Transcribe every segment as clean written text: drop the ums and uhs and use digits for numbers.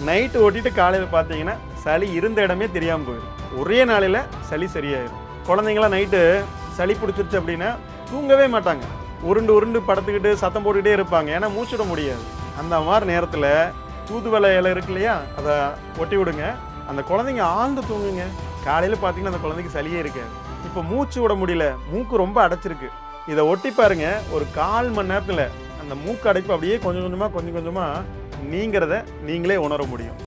Night ஓட்டிட்டு காலையில் பார்த்தீங்கன்னா சளி இருந்த இடமே தெரியாமல் போயிடும். ஒரே நாளில் சளி சரியாயிடும். குழந்தைங்களாம் நைட்டு சளி பிடிச்சிருச்சு அப்படின்னா தூங்கவே மாட்டாங்க. உருண்டு உருண்டு படுத்துக்கிட்டு சத்தம் போட்டுக்கிட்டே இருப்பாங்க. ஏன்னா மூச்சுட முடியாது. அந்த மாதிரி நேரத்தில் தூதுவளை இலை இருக்கு இல்லையா, அதை ஒட்டி விடுங்க. அந்த குழந்தைங்க ஆழ்ந்து தூங்குங்க. காலையில் பார்த்தீங்கன்னா அந்த குழந்தைக்கு சளியே இருக்காது. இப்போ மூச்சு விட முடியல, மூக்கு ரொம்ப அடைச்சிருக்கு, இதை ஒட்டி பாருங்க. ஒரு 1/4 மணி நேரத்தில் அந்த மூக்கு அடைப்பு அப்படியே கொஞ்சம் கொஞ்சமாக நீங்கிறத நீங்களே உணர முடியும்.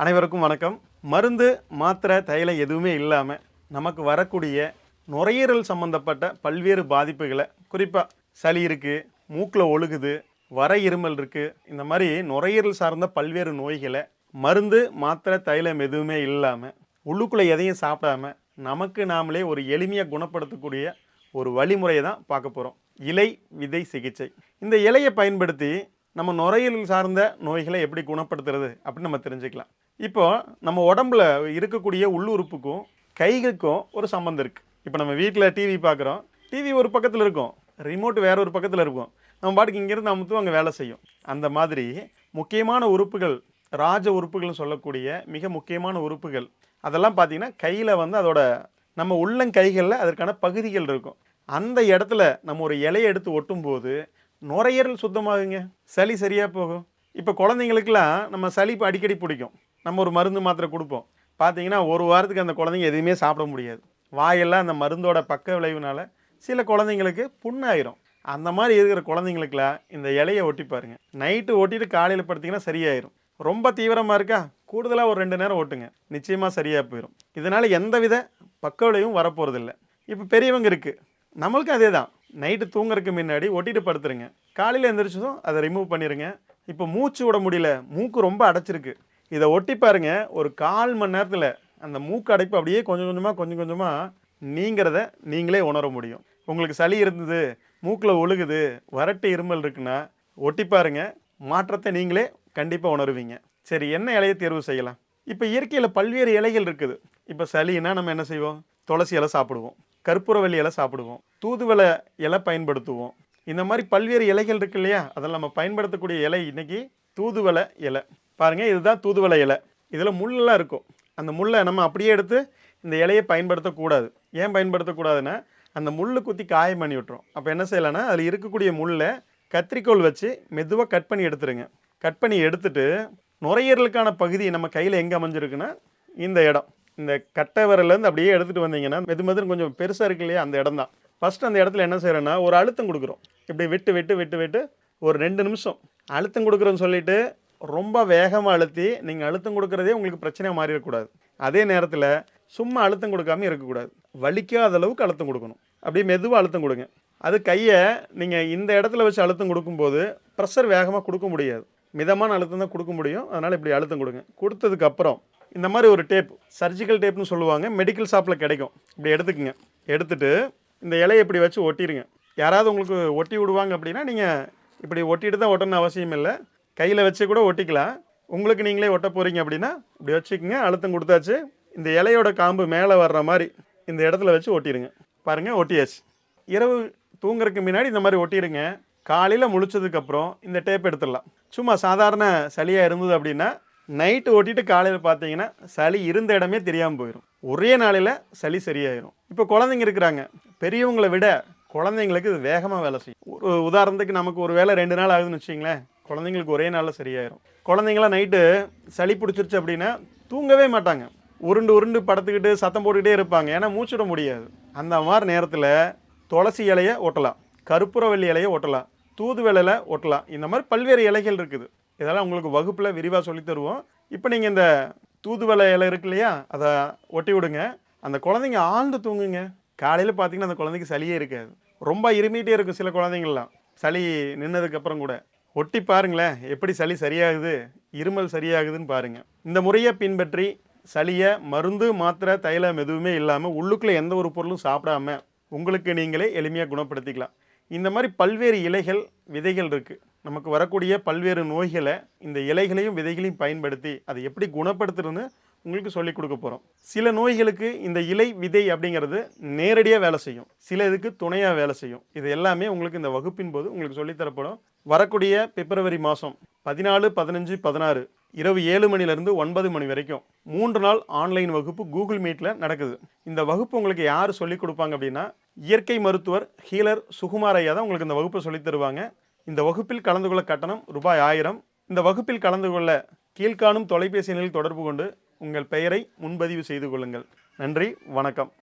அனைவருக்கும் வணக்கம். மருந்து மாத்திரை தைலம் எதுவுமே இல்லாமல் நமக்கு வரக்கூடிய நுரையீரல் சம்பந்தப்பட்ட பல்வேறு பாதிப்புகளை, குறிப்பாக சளி இருக்குது, மூக்கில் ஒழுகுது, வர இருமல் இருக்குது, இந்த மாதிரி நுரையீரல் சார்ந்த பல்வேறு நோய்களை மருந்து மாத்திரை தைலம் எதுவுமே இல்லாமல் உள்ளுக்குள்ளே எதையும் சாப்பிடாம நமக்கு நாமளே ஒரு எளிமையாக குணப்படுத்தக்கூடிய ஒரு வழிமுறையை தான் பார்க்க போகிறோம். இலை விதை சிகிச்சை. இந்த இலையை பயன்படுத்தி நம்ம நுரையீரல் சார்ந்த நோய்களை எப்படி குணப்படுத்துறது அப்படின்னு நம்ம தெரிஞ்சுக்கலாம். இப்போ நம்ம உடம்புல இருக்கக்கூடிய உள்ளுறுப்புக்கும் கைகளுக்கும் ஒரு சம்பந்தம் இருக்குது. இப்போ நம்ம வீட்டில் டிவி பார்க்குறோம், டிவி ஒரு பக்கத்தில் இருக்கும், ரிமோட் வேற ஒரு பக்கத்தில் இருக்கும். நம்ம பாட்டுக்கு இங்கேருந்து அமுத்தும் அங்கே வேலை செய்யும். அந்த மாதிரி முக்கியமான உறுப்புகள், ராஜ உறுப்புகள்னு சொல்லக்கூடிய மிக முக்கியமான உறுப்புகள், அதெல்லாம் பார்த்தீங்கன்னா கையில் அதோட நம்ம உள்ளங்கைகளில் அதற்கான பகுதிகள் இருக்கும். அந்த இடத்துல நம்ம ஒரு இலையை எடுத்து ஒட்டும்போது நுரையீரல் சுத்தமாகுங்க, சளி சரியாக போகும். இப்போ குழந்தைங்களுக்கெல்லாம் நம்ம சளி அடிக்கடி பிடிக்கும், நம்ம ஒரு மருந்து மாத்திரை கொடுப்போம். பார்த்தீங்கன்னா ஒரு வாரத்துக்கு அந்த குழந்தைங்க எதுவுமே சாப்பிட முடியாது. வாயெல்லாம் அந்த மருந்தோட பக்க விளைவுனால சில குழந்தைங்களுக்கு புண்ணாயிரும். அந்த மாதிரி இருக்கிற குழந்தைங்களுக்குலாம் இந்த இலையை ஒட்டி பாருங்க. நைட்டு ஓட்டிட்டு காலையில் படுத்திங்கன்னா சரியாயிரும். ரொம்ப தீவிரமாக இருக்கா, கூடுதலாக ஒரு 2 நேரம் ஓட்டுங்க, நிச்சயமாக சரியாக போயிடும். இதனால் எந்தவித பக்க விளைவும் வரப்போகிறதில்ல. இப்போ பெரியவங்க இருக்குது, நம்மளுக்கு அதே தான். நைட்டு தூங்குறதுக்கு முன்னாடி ஒட்டிட்டு படுத்துருங்க, காலையில் எழுந்திரிச்சதும் அதை ரிமூவ் பண்ணிடுங்க. இப்போ மூச்சு விட முடியல, மூக்கு ரொம்ப அடைச்சிருக்கு, இதை ஒட்டி பாருங்க. ஒரு 1/4 மணி நேரத்தில் அந்த மூக்கு அடைப்பு அப்படியே கொஞ்சம் கொஞ்சமாக நீங்கிறத நீங்களே உணர முடியும். உங்களுக்கு சளி இருந்தது, மூக்கில் ஒழுகுது, வறட்டு இருமல் இருக்குன்னா ஒட்டி பாருங்க, மாற்றத்தை நீங்களே கண்டிப்பாக உணருவீங்க. சரி, என்ன இலையை தேர்வு செய்யலாம்? இப்போ இயற்கையில் பல்வேறு இலைகள் இருக்குது. இப்போ சளினா நம்ம என்ன செய்வோம்? துளசி இலை சாப்பிடுவோம், கற்பூரவள்ளி இலை சாப்பிடுவோம், தூதுவளை இலை பயன்படுத்துவோம். இந்த மாதிரி பல்வேறு இலைகள் இருக்கு இல்லையா, அதில் நம்ம பயன்படுத்தக்கூடிய இலை இன்னைக்கு தூதுவளை இலை. பாருங்கள், இதுதான் தூதுவளை இலை. இதில் முள்ளெல்லாம் இருக்கும். அந்த முள்ளை நம்ம அப்படியே எடுத்து இந்த இலையை பயன்படுத்தக்கூடாது. ஏன் பயன்படுத்தக்கூடாதுன்னா, அந்த முள் குத்தி காயம் பண்ணி விட்டுரும். அப்போ என்ன செய்யலாம்னா, அதில் இருக்கக்கூடிய முள்ளை கத்திரிக்கோல் வச்சு மெதுவாக கட் பண்ணி எடுத்துருங்க. கட் பண்ணி எடுத்துட்டு நுரையீரலுக்கான பகுதி நம்ம கையில் எங்கே அமைஞ்சிருக்குன்னா இந்த இடம், இந்த கட்டை விரலேருந்து அப்படியே எடுத்துகிட்டு வந்தீங்கன்னா மெதுன்னு கொஞ்சம் பெருசாக இருக்கு இல்லையா, அந்த இடம் தான். ஃபஸ்ட்டு அந்த இடத்துல என்ன செய்கிறோன்னா ஒரு அழுத்தம் கொடுக்குறோம். இப்படி விட்டு ஒரு 2 நிமிஷம் அழுத்தம் கொடுக்குறோன்னு சொல்லிவிட்டு ரொம்ப வேகமாக அழுத்தி நீங்கள் அழுத்தம் கொடுக்குறதே உங்களுக்கு பிரச்சனையாக மாறிடக்கூடாது. அதே நேரத்தில் சும்மா அழுத்தம் கொடுக்காமல் இருக்கக்கூடாது, வலிக்காத அளவுக்கு அழுத்தம் கொடுக்கணும். அப்படியே மெதுவாக அழுத்தம் கொடுங்க. அது கையை நீங்கள் இந்த இடத்துல வச்சு அழுத்தம் கொடுக்கும்போது ப்ரெஷர் வேகமாக கொடுக்க முடியாது, மிதமான அழுத்தம் தான் கொடுக்க முடியும். அதனால் இப்படி அழுத்தம் கொடுங்க. கொடுத்ததுக்கப்புறம் இந்த மாதிரி ஒரு டேப், சர்ஜிக்கல் டேப்னு சொல்லுவாங்க, மெடிக்கல் ஷாப்பில் கிடைக்கும். இப்படி எடுத்துக்கங்க. எடுத்துகிட்டு இந்த இலையை இப்படி வச்சு ஒட்டிடுங்க. யாராவது உங்களுக்கு ஒட்டி விடுவாங்க அப்படின்னா நீங்கள் இப்படி ஒட்டிட்டு தான் ஒட்டணும்னு அவசியம் இல்லை, கையில் வச்சு கூட ஒட்டிக்கலாம். உங்களுக்கு நீங்களே ஒட்ட போகிறீங்க அப்படின்னா இப்படி வச்சுக்கோங்க. அழுத்தம் கொடுத்தாச்சு. இந்த இலையோட காம்பு மேலே வர்ற மாதிரி இந்த இடத்துல வச்சு ஒட்டிடுங்க. பாருங்கள், ஒட்டியாச்சு. இரவு தூங்குறதுக்கு முன்னாடி இந்த மாதிரி ஒட்டிடுங்க. காலையில் முழிச்சதுக்கப்புறம் இந்த டேப் எடுத்துடலாம். சும்மா சாதாரண சளியாக இருந்தது அப்படின்னா நைட்டு ஓட்டிட்டு காலையில் பார்த்தீங்கன்னா சளி இருந்த இடமே தெரியாமல் போயிடும். ஒரே நாளில் சளி சரியாயிடும். இப்போ குழந்தைங்க இருக்கிறாங்க, பெரியவங்களை விட குழந்தைங்களுக்கு இது வேகமாக வேலை செய்யும். ஒரு உதாரணத்துக்கு நமக்கு ஒரு வேலை 2 நாள் ஆகுதுன்னு வச்சிங்களேன், குழந்தைங்களுக்கு ஒரே நாளில் சரியாயிடும். குழந்தைங்களாம் நைட்டு சளி பிடிச்சிருச்சு அப்படின்னா தூங்கவே மாட்டாங்க, உருண்டு படுத்துக்கிட்டு சத்தம் போட்டுக்கிட்டே இருப்பாங்க. ஏன்னா மூச்சுட முடியாது. அந்த மாதிரி நேரத்தில் துளசி இலையை ஒட்டலாம், கற்பூரவள்ளி இலையை ஒட்டலாம், தூதுவளை ஒட்டலாம். இந்த மாதிரி பல்வேறு இலைகள் இருக்குது. இதெல்லாம் உங்களுக்கு வகுப்பில் விரிவாக சொல்லி தருவோம். இப்போ நீங்கள் இந்த தூதுவளை இலை இருக்கு இல்லையா, அதை ஒட்டி விடுங்க. அந்த குழந்தைங்க ஆழ்ந்து தூங்குங்க. காலையில் பார்த்தீங்கன்னா அந்த குழந்தைக்கு சளியே இருக்காது, ரொம்ப இருமிகிட்டே இருக்கும். சில குழந்தைங்கள்லாம் சளி நின்னதுக்கப்புறம் கூட ஒட்டி பாருங்களேன், எப்படி சளி சரியாகுது, இருமல் சரியாகுதுன்னு பாருங்கள். இந்த முறையை பின்பற்றி சளியை மருந்து மாத்திரை தைலம் எதுவுமே இல்லாமல் உள்ளுக்குள்ளே எந்த ஒரு பொருளும் சாப்பிடாம உங்களுக்கு நீங்களே எளிமையாக குணப்படுத்திக்கலாம். இந்த மாதிரி பல்வேறு இலைகள், விதைகள் இருக்குது. நமக்கு வரக்கூடிய பல்வேறு நோய்களை இந்த இலைகளையும் விதைகளையும் பயன்படுத்தி அதை எப்படி குணப்படுத்துறதுன்னு உங்களுக்கு சொல்லிக் கொடுக்க போகிறோம். சில நோய்களுக்கு இந்த இலை விதை அப்படிங்கிறது நேரடியாக வேலை செய்யும், சில இதுக்கு துணையாக வேலை செய்யும். இது எல்லாமே உங்களுக்கு இந்த வகுப்பின் போது உங்களுக்கு சொல்லித்தரப்படும். வரக்கூடிய பிப்ரவரி மாதம் 14, 15, 16 இரவு 7 மணிலேருந்து 9 மணி வரைக்கும் 3 நாள் ஆன்லைன் வகுப்பு கூகுள் மீட்டில் நடக்குது. இந்த வகுப்பு உங்களுக்கு யார் சொல்லிக் கொடுப்பாங்க அப்படின்னா, இயற்கை மருத்துவர் ஹீலர் சுகுமார் ஐயா தான் உங்களுக்கு இந்த வகுப்பை சொல்லித் தருவாங்க. இந்த வகுப்பில் கலந்து கொள்ள கட்டணம் ரூபாய் 1000. இந்த வகுப்பில் கலந்து கொள்ள கீழ்காணும் தொலைபேசி எண்ணில் தொடர்பு கொண்டு உங்கள் பெயரை முன்பதிவு செய்து கொள்ளுங்கள். நன்றி, வணக்கம்.